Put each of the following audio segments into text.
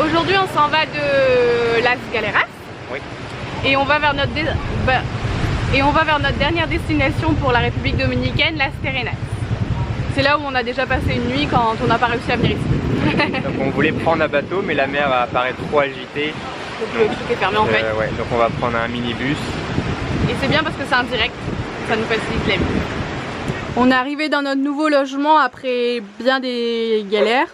Aujourd'hui on s'en va de Las Galeras. Oui. Et on va vers notre dernière destination pour la République dominicaine, Las Terrenas. C'est là où on a déjà passé une nuit quand on n'a pas réussi à venir ici. Donc on voulait prendre un bateau mais la mer apparaît trop agitée. Donc tout est fermé en fait. Ouais, donc on va prendre un minibus. Et c'est bien parce que c'est indirect, ça nous facilite la vie. On est arrivé dans notre nouveau logement après bien des galères.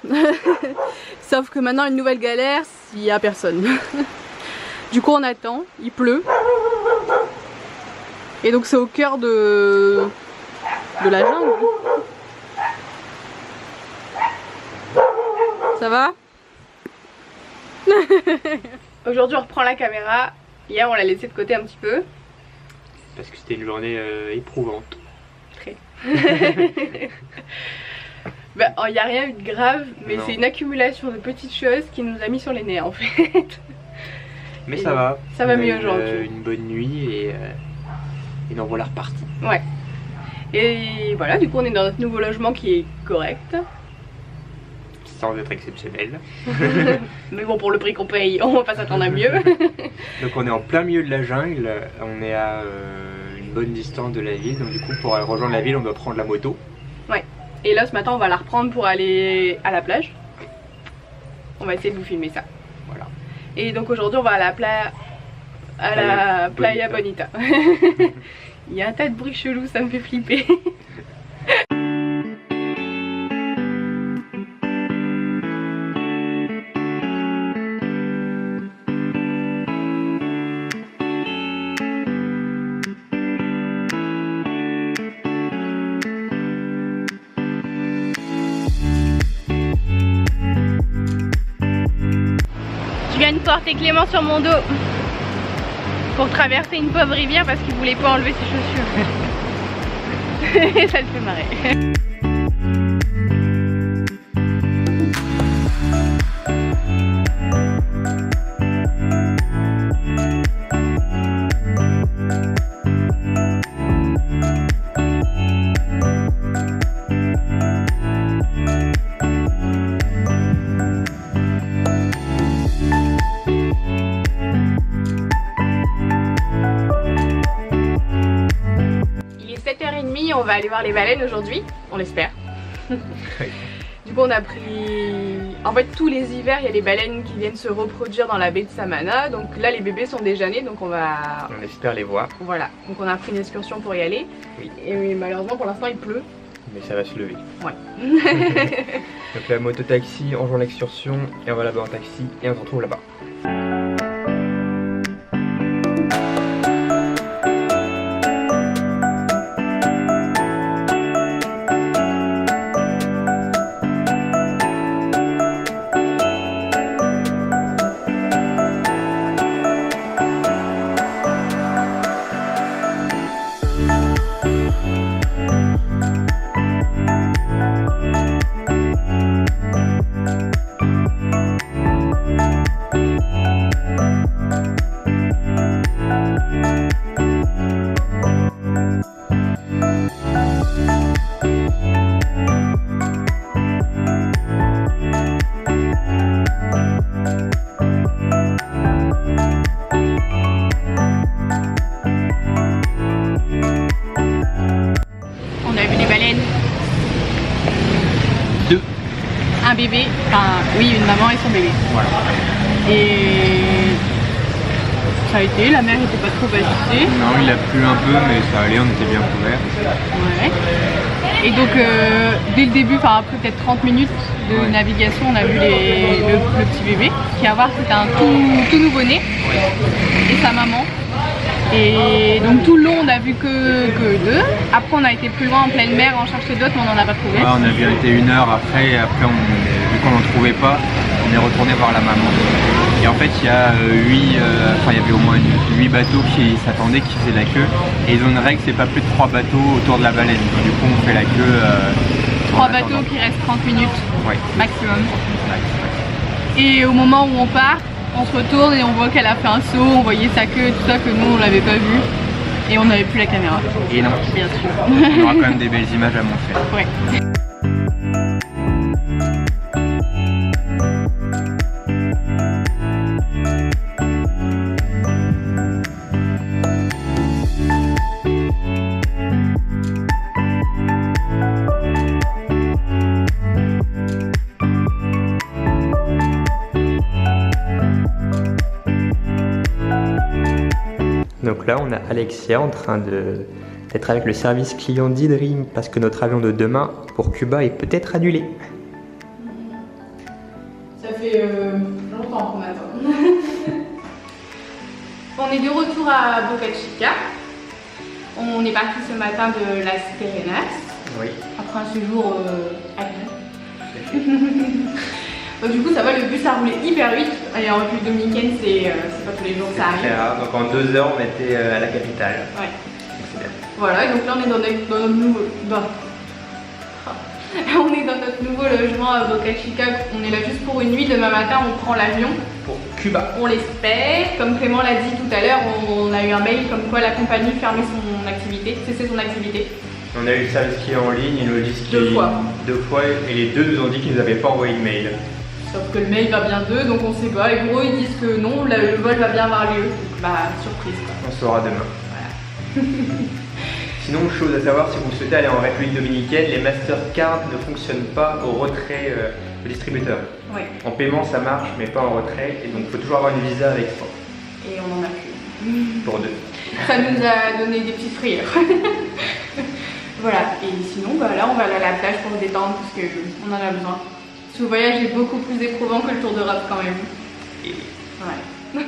Sauf que maintenant une nouvelle galère s'il n'y a personne. Du coup on attend, il pleut. Et donc c'est au cœur de la jungle. Ça va? Aujourd'hui on reprend la caméra. Hier on l'a laissé de côté un petit peu. Parce que c'était une journée éprouvante. Très. Bah, il n'y a rien eu de grave, mais c'est une accumulation de petites choses qui nous a mis sur les nerfs en fait. Mais ça va. Ça va mieux aujourd'hui. Une bonne nuit et nous voilà repartis. Ouais. Et voilà, du coup on est dans notre nouveau logement qui est correct. Sans être exceptionnel. Mais bon, pour le prix qu'on paye, on va pas s'attendre à mieux. Donc on est en plein milieu de la jungle, on est à une bonne distance de la ville, donc du coup pour rejoindre la ville on doit prendre la moto. Ouais. Et là ce matin on va la reprendre pour aller à la plage. On va essayer de vous filmer ça. Voilà. Et donc aujourd'hui on va à la Playa Bonita. Il y a un tas de bruits chelous, ça me fait flipper. Je viens de porter Clément sur mon dos pour traverser une pauvre rivière parce qu'il voulait pas enlever ses chaussures. Ça le fait marrer. On va aller voir les baleines aujourd'hui, on l'espère. Du coup on a pris... En fait tous les hivers il y a les baleines qui viennent se reproduire dans la baie de Samana. Donc là les bébés sont déjà nés, donc on va... On espère les voir. Voilà, donc on a pris une excursion pour y aller. Oui. Et malheureusement pour l'instant il pleut. Mais ça va se lever. Ouais. Donc la moto-taxi, on rejoint l'excursion et on va là-bas en taxi et on se retrouve là-bas. Un bébé, enfin oui une maman et son bébé. Voilà. Et ça a été, la mer n'était pas trop agitée. Non, il a plu un peu mais ça allait, on était bien couverts. Ouais. Et donc dès le début, enfin après peut-être 30 minutes de navigation, on a vu le petit bébé qui à voir c'était un tout nouveau-né et sa maman. Et donc tout le long on a vu que deux. Après on a été plus loin en pleine mer en chercher d'autres mais on n'en a pas trouvé. Ouais, on a bien été 1 heure après et après vu qu'on n'en trouvait pas, on est retourné voir la maman. Et en fait il y a il y avait au moins 8 bateaux qui s'attendaient, qui faisaient la queue. Et ils ont une règle, c'est pas plus de 3 bateaux autour de la baleine. Donc, du coup on fait la queue. 3 bateaux qui restent 30 minutes maximum. Ouais. Et au moment où on part, on se retourne et on voit qu'elle a fait un saut, on voyait sa queue et tout ça que nous on l'avait pas vu. Et on n'avait plus la caméra. Et non. Bien sûr. On aura quand même des belles images à montrer. Ouais. on a Alexia en train d'être avec le service client d'eDream parce que notre avion de demain pour Cuba est peut-être annulé. Ça fait longtemps qu'on attend. On est de retour à Boca Chica. On est parti ce matin de Las Terrenas. Oui. Après un séjour agréable. Du coup, ça va, le bus a roulé hyper vite. Et en République dominicaine, c'est pas tous les jours que ça arrive. Très rare. Donc en 2 heures, on était à la capitale. Ouais. C'est bien. Voilà, et donc là, on est dans notre nouveau. On est dans notre nouveau logement à Boca Chica. On est là juste pour une nuit. Demain matin, on prend l'avion. Pour Cuba. On l'espère. Comme Clément l'a dit tout à l'heure, on a eu un mail comme quoi la compagnie fermait son activité, cessait son activité. On a eu le service client en ligne, ils nous disent qu'ils... 2 fois. 2 fois, et les deux nous ont dit qu'ils nous avaient pas envoyé de mail. Sauf que le mail va bien d'eux, donc on sait pas. Et gros, ils disent que non, le vol va bien avoir lieu. Donc bah, surprise quoi. On saura demain. Voilà. Sinon, chose à savoir, si vous souhaitez aller en République dominicaine, les Mastercard ne fonctionnent pas au retrait au distributeur. Ouais. En paiement, ça marche, mais pas en retrait, et donc il faut toujours avoir une visa avec soi. Et on en a plus. Pour 2. Ça nous a donné des petites frayeurs. Voilà, et sinon, bah, là, on va aller à la plage pour se détendre parce qu'on en a besoin. Ce voyage est beaucoup plus éprouvant que le tour d'Europe quand même. Et... Ouais.